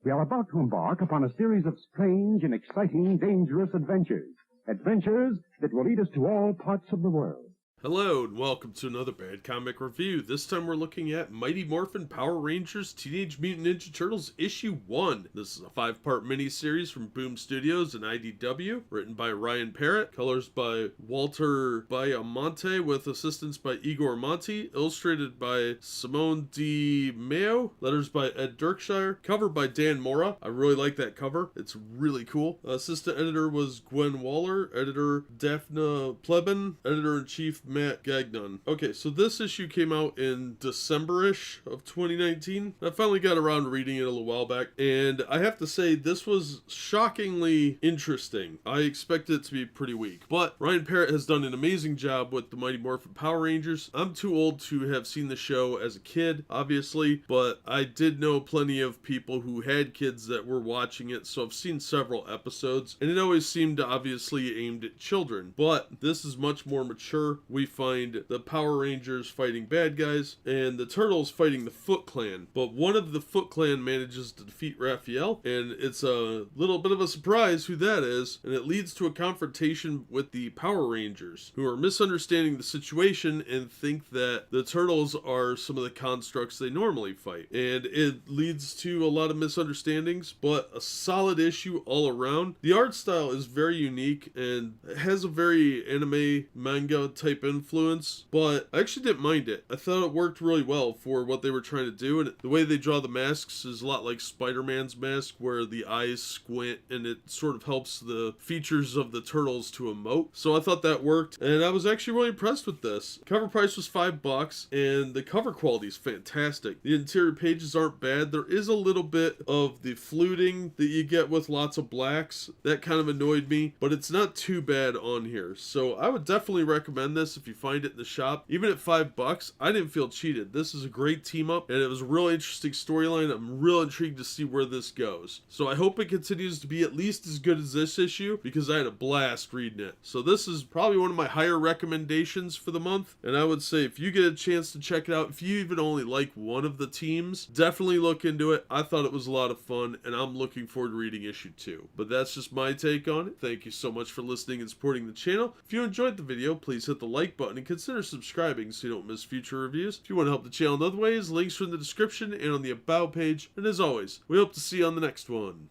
We are about to embark upon a series of strange and exciting, dangerous adventures. Adventures that will lead us to all parts of the world. Hello and welcome to another Bad Comic Review. This time we're looking at Mighty Morphin Power Rangers Teenage Mutant Ninja Turtles Issue 1. This is a 5-part miniseries from Boom Studios and IDW, written by Ryan Parrott, colors by Walter Baiamonte with assistance by Igor Monti, illustrated by Simone Di Maio, letters by Ed Dirkshire, cover by Dan Mora. I really like that cover. It's really cool. Assistant editor was Gwen Waller, editor Daphne Plebin, editor-in-chief Matt Gagnon. Okay, so this issue came out in December-ish of 2019. I finally got around to reading it a little while back, and I have to say this was shockingly interesting. I expected it to be pretty weak, but Ryan Parrott has done an amazing job with the Mighty Morphin Power Rangers. I'm too old to have seen the show as a kid, obviously, but I did know plenty of people who had kids that were watching it, so I've seen several episodes, and it always seemed obviously aimed at children, but this is much more mature. We find the Power Rangers fighting bad guys and the Turtles fighting the Foot Clan. But one of the Foot Clan manages to defeat Raphael, and it's a little bit of a surprise who that is, and it leads to a confrontation with the Power Rangers, who are misunderstanding the situation and think that the Turtles are some of the constructs they normally fight. And it leads to a lot of misunderstandings, but a solid issue all around. The art style is very unique and has a very anime manga type influence, but I actually didn't mind it. I thought it worked really well for what they were trying to do, and the way they draw the masks is a lot like Spider-Man's mask, where the eyes squint and it sort of helps the features of the Turtles to emote. So I thought that worked, and I was actually really impressed with this. Cover price was $5, and the cover quality is fantastic. The interior pages aren't bad. There is a little bit of the fluting that you get with lots of blacks. That kind of annoyed me, but it's not too bad on here. So I would definitely recommend this if you find it in the shop. Even at $5, I didn't feel cheated. This is a great team up, and it was a real interesting storyline. I'm real intrigued to see where this goes. So I hope it continues to be at least as good as this issue, because I had a blast reading it. So this is probably one of my higher recommendations for the month, and I would say if you get a chance to check it out, if you even only like one of the teams, definitely look into it. I thought it was a lot of fun, and I'm looking forward to reading issue 2. But that's just my take on it. Thank you so much for listening and supporting the channel. If you enjoyed the video, please hit the like button and consider subscribing so you don't miss future reviews. If you want to help the channel in other ways, links are in the description and on the About page. And as always, we hope to see you on the next one.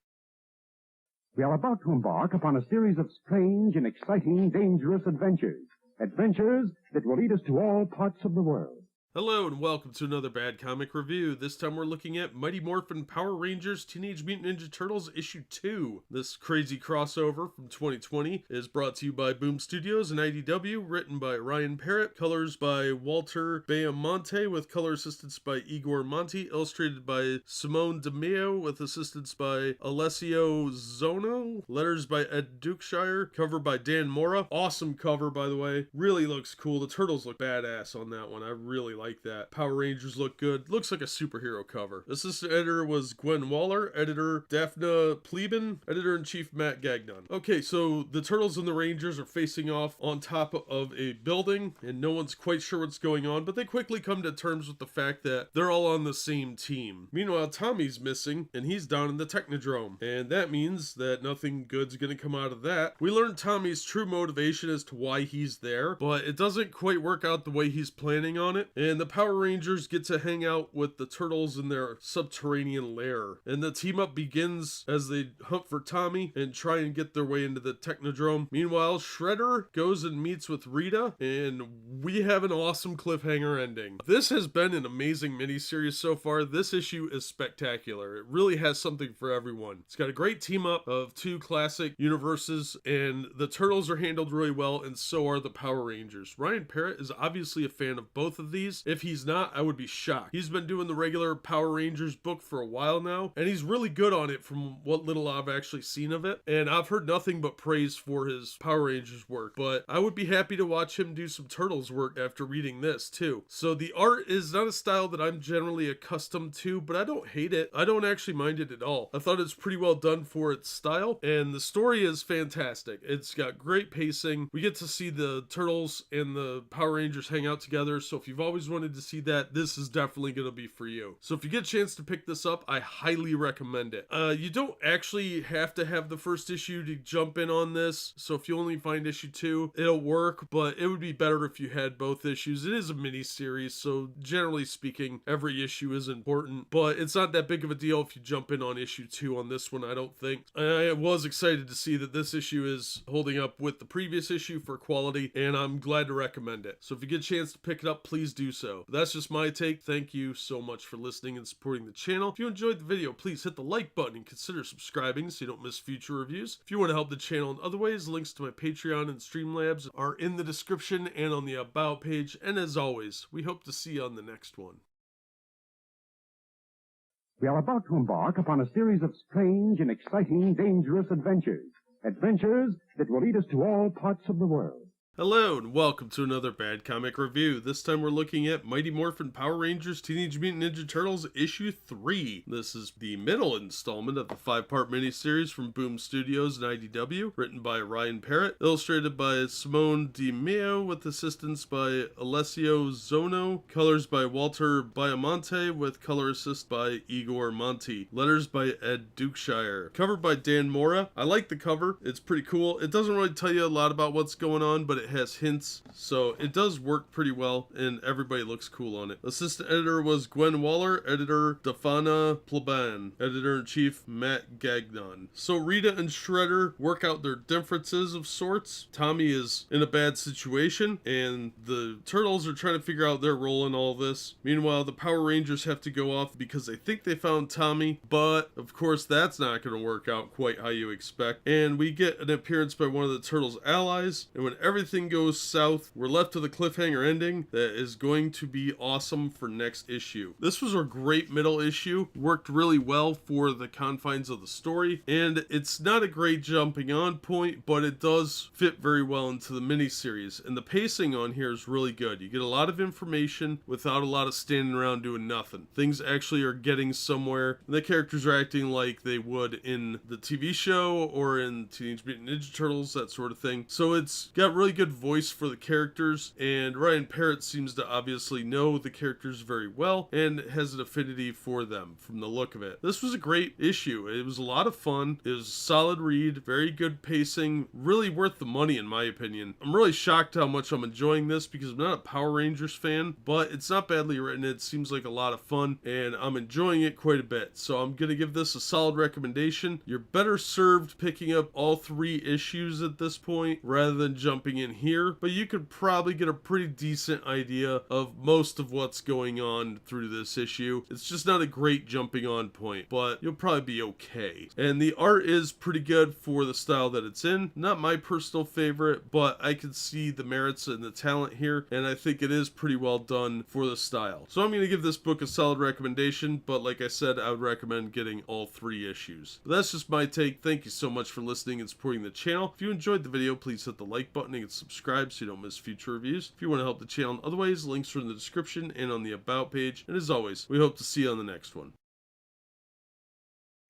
We are about to embark upon a series of strange and exciting, dangerous adventures. Adventures that will lead us to all parts of the world. Hello and welcome to another Bad Comic Review. This time we're looking at Mighty Morphin Power Rangers Teenage Mutant Ninja Turtles Issue 2. This crazy crossover from 2020 is brought to you by Boom Studios and IDW, written by Ryan Parrott, colors by Walter Baiamonte with color assistance by Igor Monti, illustrated by Simone Di Maio with assistance by Alessio Zono, letters by Ed Dirkshire, cover by Dan Mora. Awesome cover, by the way. Really looks cool. The Turtles look badass on that one. I really like that. Power Rangers look good. Looks like a superhero cover. Assistant editor was Gwen Waller, editor Daphne Plebin, editor-in-chief Matt Gagnon. Okay, so the Turtles and the Rangers are facing off on top of a building, and no one's quite sure what's going on, but they quickly come to terms with the fact that they're all on the same team. Meanwhile, Tommy's missing, and he's down in the Technodrome, and that means that nothing good's gonna come out of that. We learn Tommy's true motivation as to why he's there, but it doesn't quite work out the way he's planning on it, and the Power Rangers get to hang out with the Turtles in their subterranean lair. And the team up begins as they hunt for Tommy and try and get their way into the Technodrome. Meanwhile, Shredder goes and meets with Rita, and we have an awesome cliffhanger ending. This has been an amazing miniseries so far. This issue is spectacular. It really has something for everyone. It's got a great team up of two classic universes, and the Turtles are handled really well, and so are the Power Rangers. Ryan Parrott is obviously a fan of both of these. If he's not, I would be shocked. He's been doing the regular Power Rangers book for a while now, and he's really good on it from what little I've actually seen of it, and I've heard nothing but praise for his Power Rangers work, but I would be happy to watch him do some Turtles work after reading this too. So the art is not a style that I'm generally accustomed to, but I don't hate it. I don't actually mind it at all. I thought it's pretty well done for its style, and the story is fantastic. It's got great pacing. We get to see the Turtles and the Power Rangers hang out together, so if you've always always wanted to see that, this is definitely going to be for you. So if you get a chance to pick this up, I highly recommend it. You don't actually have to have the first issue to jump in on this, so if you only find issue 2, it'll work, but it would be better if you had both issues. It is a mini series, so generally speaking, every issue is important, but it's not that big of a deal if you jump in on issue 2 on this one, I don't think. I was excited to see that this issue is holding up with the previous issue for quality, and I'm glad to recommend it. So if you get a chance to pick it up, please do so. But that's just my take. Thank you so much for listening and supporting the channel. If you enjoyed the video, please hit the like button and consider subscribing so you don't miss future reviews. If you want to help the channel in other ways, links to my Patreon and Streamlabs are in the description and on the About page. And as always, we hope to see you on the next one. We are about to embark upon a series of strange and exciting, dangerous adventures. Adventures that will lead us to all parts of the world. Hello and welcome to another Bad Comic Review. This time we're looking at Mighty Morphin Power Rangers Teenage Mutant Ninja Turtles issue 3. This is the middle installment of the 5-part miniseries from Boom Studios and IDW, written by Ryan Parrott, illustrated by Simone Di Meo with assistance by Alessio Zono, colors by Walter Baiamonte with color assist by Igor Monti, letters by Ed Dukeshire, cover by Dan Mora. I like the cover, it's pretty cool. It doesn't really tell you a lot about what's going on, but it has hints, so it does work pretty well, and everybody looks cool on it. Assistant editor was Gwen Waller, editor Stefana Pleban, editor-in-chief Matt Gagnon. So Rita and Shredder work out their differences of sorts. Tommy is in a bad situation, and the Turtles are trying to figure out their role in all this. Meanwhile, the Power Rangers have to go off because they think they found Tommy, but of course that's not going to work out quite how you expect. And we get an appearance by one of the Turtles' allies, and when everything goes south, we're left with a cliffhanger ending that is going to be awesome for next issue. This was a great middle issue, worked really well for the confines of the story, and it's not a great jumping on point, but it does fit very well into the miniseries, and the pacing on here is really good. You get a lot of information without a lot of standing around doing nothing. Things actually are getting somewhere, and the characters are acting like they would in the TV show or in Teenage Mutant Ninja Turtles, that sort of thing. So it's got really good voice for the characters, and Ryan Parrott seems to obviously know the characters very well and has an affinity for them from the look of it. This was a great issue. It was a lot of fun. It was a solid read, very good pacing, really worth the money in my opinion. I'm really shocked how much I'm enjoying this because I'm not a Power Rangers fan, but it's not badly written. It seems like a lot of fun, and I'm enjoying it quite a bit. So I'm gonna give this a solid recommendation. You're better served picking up all 3 issues at this point rather than jumping in here, but you could probably get a pretty decent idea of most of what's going on through this issue. It's just not a great jumping on point, but you'll probably be okay. And the art is pretty good for the style that it's in. Not my personal favorite, but I can see the merits and the talent here, and I think it is pretty well done for the style. So I'm going to give this book a solid recommendation, but like I said, I would recommend getting all 3 issues. But that's just my take. Thank you so much for listening and supporting the channel. If you enjoyed the video, please hit the like button and subscribe so you don't miss future reviews. If you want to help the channel in other ways, links are in the description and on the About page. And as always, we hope to see you on the next one.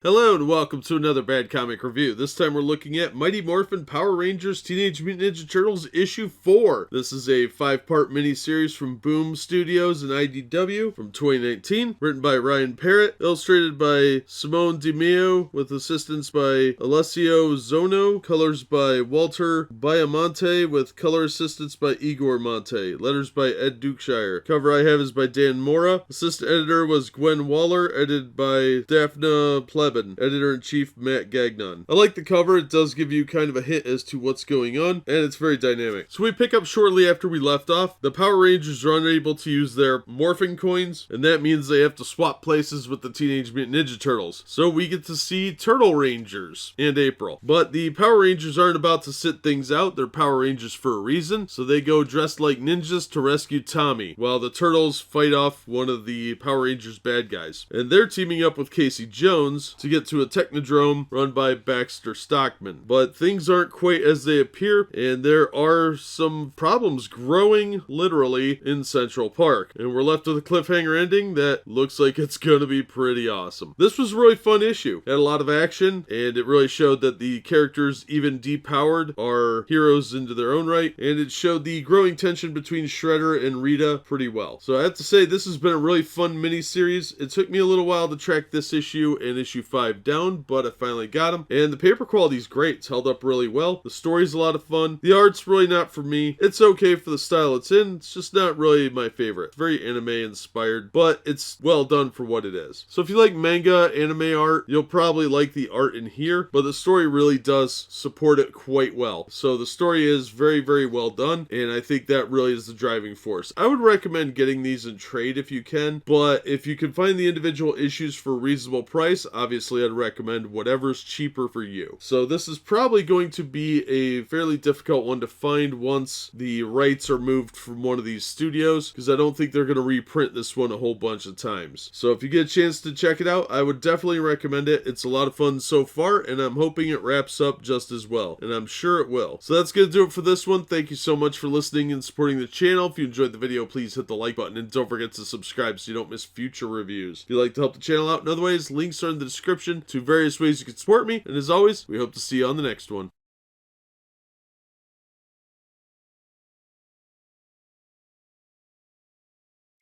Hello and welcome to another Bad Comic Review. This time we're looking at Mighty Morphin Power Rangers Teenage Mutant Ninja Turtles issue 4. This is a 5-part miniseries from Boom Studios and IDW from 2019, written by Ryan Parrott, illustrated by Simone Di Meo with assistance by Alessio Zono, colors by Walter Baiamonte with color assistance by Igor Monte, letters by Ed Dukeshire. Cover I have is by Dan Mora. Assistant editor was Gwen Waller, edited by Stefana Pleban. Editor-in-chief Matt Gagnon. I like the cover. It does give you kind of a hint as to what's going on, and it's very dynamic. So we pick up shortly after we left off. The Power Rangers are unable to use their morphing coins, and that means they have to swap places with the Teenage Mutant Ninja Turtles. So we get to see Turtle Rangers and April. But the Power Rangers aren't about to sit things out. They're Power Rangers for a reason, so they go dressed like ninjas to rescue Tommy, while the Turtles fight off one of the Power Rangers bad guys. And they're teaming up with Casey Jones, to get to a technodrome run by Baxter Stockman. But things aren't quite as they appear, and there are some problems growing literally in Central Park. And we're left with a cliffhanger ending that looks like it's going to be pretty awesome. This was a really fun issue. It had a lot of action, and it really showed that the characters, even depowered, are heroes into their own right, and it showed the growing tension between Shredder and Rita pretty well. So I have to say, this has been a really fun miniseries. It took me a little while to track this issue and issue 5 down, but I finally got them, and the paper quality is great. It's held up really well. The story's a lot of fun. The art's really not for me. It's okay for the style it's in. It's just not really my favorite. It's very anime inspired, but it's well done for what it is. So if you like manga, anime art, you'll probably like the art in here, but the story really does support it quite well. So the story is very, very well done, and I think that really is the driving force. I would recommend getting these in trade if you can, but if you can find the individual issues for a reasonable price, obviously I'd recommend whatever's cheaper for you. So this is probably going to be a fairly difficult one to find once the rights are moved from one of these studios, because I don't think they're going to reprint this one a whole bunch of times. So if you get a chance to check it out, I would definitely recommend it. It's a lot of fun so far, and I'm hoping it wraps up just as well, and I'm sure it will. So that's going to do it for this one. Thank you so much for listening and supporting the channel. If you enjoyed the video, please hit the like button, and don't forget to subscribe so you don't miss future reviews. If you'd like to help the channel out in other ways, links are in the description to various ways you can support me, and as always, we hope to see you on the next one.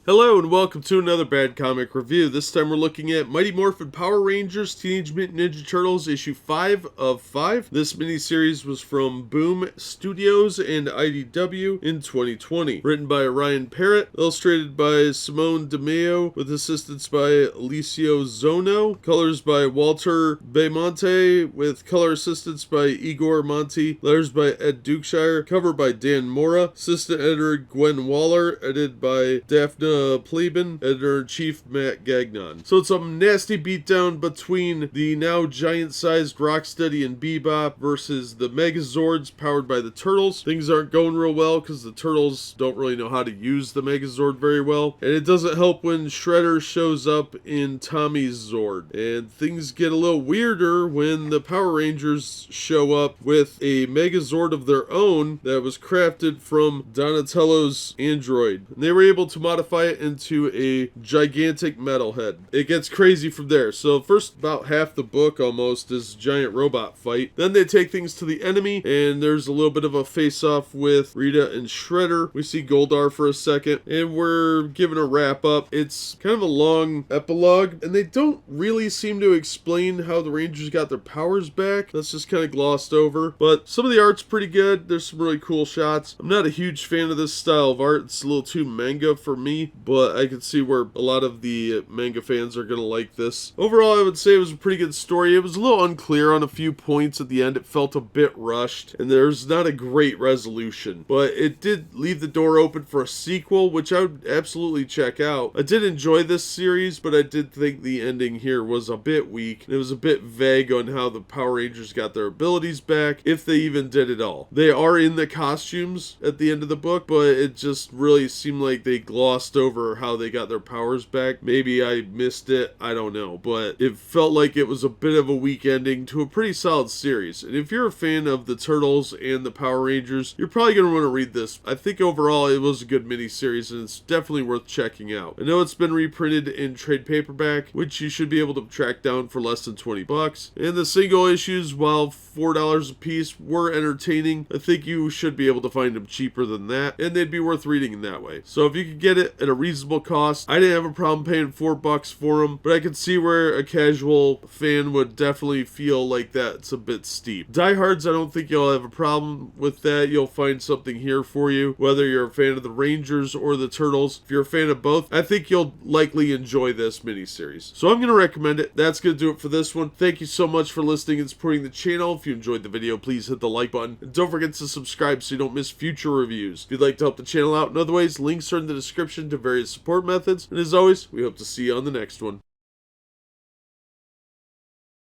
Hello and welcome to another Bad Comic Review. This time we're looking at Mighty Morphin Power Rangers Teenage Mutant Ninja Turtles issue 5 of 5. This miniseries was from Boom Studios and IDW in 2020. Written by Ryan Parrott, illustrated by Simone DeMeo, with assistance by Alicio Zono, colors by Walter Beaumonte, with color assistance by Igor Monti, letters by Ed Dukeshire, cover by Dan Mora, assistant editor Gwen Waller, edited by Daphne Pleben, editor-in-chief Matt Gagnon. So it's a nasty beatdown between the now giant-sized Rocksteady and Bebop versus the Megazords powered by the Turtles. Things aren't going real well because the Turtles don't really know how to use the Megazord very well. And it doesn't help when Shredder shows up in Tommy's Zord. And things get a little weirder when the Power Rangers show up with a Megazord of their own that was crafted from Donatello's android. And they were able to modify it into a gigantic metal head. It gets crazy from there. So first about half the book almost is a giant robot fight. Then they take things to the enemy, and there's a little bit of a face-off with Rita and Shredder. We see Goldar for a second, and we're given a wrap-up. It's kind of a long epilogue, and they don't really seem to explain how the Rangers got their powers back. That's just kind of glossed over. But some of the art's pretty good. There's some really cool shots. I'm not a huge fan of this style of art. It's a little too manga for me, but I can see where a lot of the manga fans are going to like this. Overall, I would say it was a pretty good story. It was a little unclear on a few points at the end. It felt a bit rushed, and there's not a great resolution, but it did leave the door open for a sequel, which I would absolutely check out. I did enjoy this series, but I did think the ending here was a bit weak. It was a bit vague on how the Power Rangers got their abilities back, if they even did at all. They are in the costumes at the end of the book, but it just really seemed like they glossed over how they got their powers back. Maybe I missed it, I don't know, but it felt like it was a bit of a weak ending to a pretty solid series. And if you're a fan of the Turtles and the Power Rangers, you're probably going to want to read this. I think overall it was a good miniseries, and it's definitely worth checking out. I know it's been reprinted in trade paperback, which you should be able to track down for less than 20 bucks. And the single issues, while $4 a piece, were entertaining. I think you should be able to find them cheaper than that, and they'd be worth reading in that way. So if you could get it at a reasonable cost, I didn't have a problem paying $4 for them, but I could see where a casual fan would definitely feel like that's a bit steep. Diehards, I don't think you'll have a problem with that. You'll find something here for you, whether you're a fan of the Rangers or the Turtles. If you're a fan of both, I think you'll likely enjoy this miniseries. So I'm going to recommend it. That's going to do it for this one. Thank you so much for listening and supporting the channel. If you enjoyed the video, please hit the like button, and don't forget to subscribe so you don't miss future reviews. If you'd like to help the channel out in other ways, links are in the description to various support methods. And as always, we hope to see you on the next one.